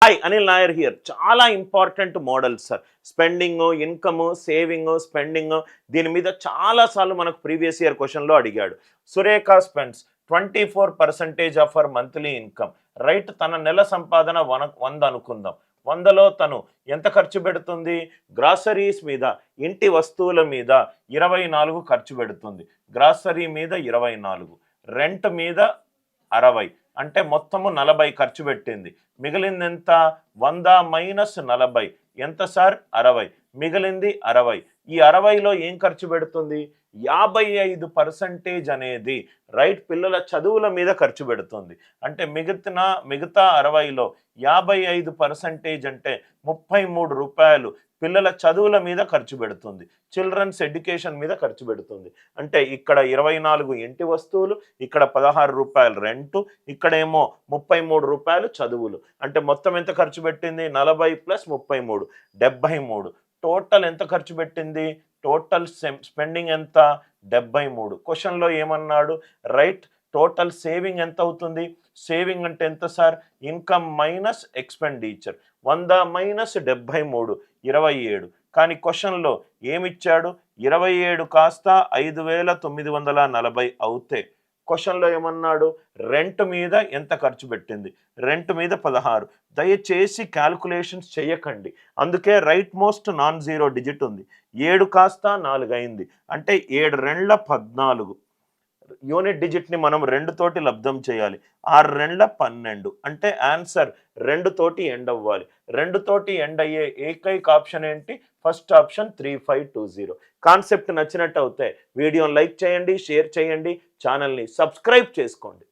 Hi Anil Nair here. చాలా important models sir. Spending, income, saving, spending దీని మీద చాలాసార్లు మనకు ప్రీవియస్ ఇయర్ క్వశ్చన్లో అడిగాడు. Surekha spends 24% of our monthly income. Right, తన నెల సంపాదన 100 అనుకుందాం. 100లో తను ఎంత ఖర్చు పెడుతుంది? గ్రాసరీస్ మీద, ఇంటి వస్తువుల మీద 24 ఖర్చు పెడుతుంది. గ్రాసరీ మీద 24, రెంట్ మీద 60, అంటే మొత్తము 40 ఖర్చు పెట్టింది. మిగిలింది ఎంత? 100 మైనస్ 40 ఎంత సార్? 60. మిగిలింది 60. ఈ 60లో ఏం ఖర్చు పెడుతుంది? 55% అనేది రైట్ పిల్లల చదువుల మీద ఖర్చు పెడుతుంది. అంటే మిగతా 60లో 55% అంటే 33 రూపాయలు పిల్లల చదువుల మీద ఖర్చు పెడుతుంది. చిల్డ్రన్స్ ఎడ్యుకేషన్ మీద ఖర్చు పెడుతుంది. అంటే ఇక్కడ 24 ఇంటి వస్తువులు, ఇక్కడ 16 రూపాయలు రెంటు, ఇక్కడేమో 33 రూపాయలు చదువులు. అంటే మొత్తం ఎంత ఖర్చు పెట్టింది? 40 ప్లస్ 33 73. టోటల్ ఎంత ఖర్చు పెట్టింది? టోటల్ స్పెండింగ్ ఎంత? 73. క్వశ్చన్లో ఏమన్నాడు? రైట్, టోటల్ సేవింగ్ ఎంత అవుతుంది? సేవింగ్ అంటే ఎంత sir? Income minus expenditure. 100 minus 73 27. కానీ క్వశ్చన్లో ఏమిచ్చాడు? 27 కాస్త 5940 అవుతే క్వశ్చన్లో ఏమన్నాడు? రెంట్ మీద ఎంత ఖర్చు పెట్టింది? రెంట్ మీద 16. దయచేసి క్యాల్కులేషన్స్ చేయకండి, అందుకే right most non zero digit ఉంది. 7 కాస్త 4 అయింది, అంటే 7 రెండ్ల 14. యూనిట్ డిజిట్ని మనం 2 తోటి లబ్ధం చేయాలి. 6 రెండ్ల 12, అంటే ఆన్సర్ 2 తోటి ఎండ్ అవ్వాలి. 2 తోటి ఎండ్ అయ్యే ఏకైక ఆప్షన్ ఏంటి? First option 3520. కాన్సెప్ట్ నచ్చినట్టు అవుతే వీడియోని లైక్ చేయండి, షేర్ చేయండి, ఛానల్ని సబ్స్క్రైబ్ చేసుకోండి.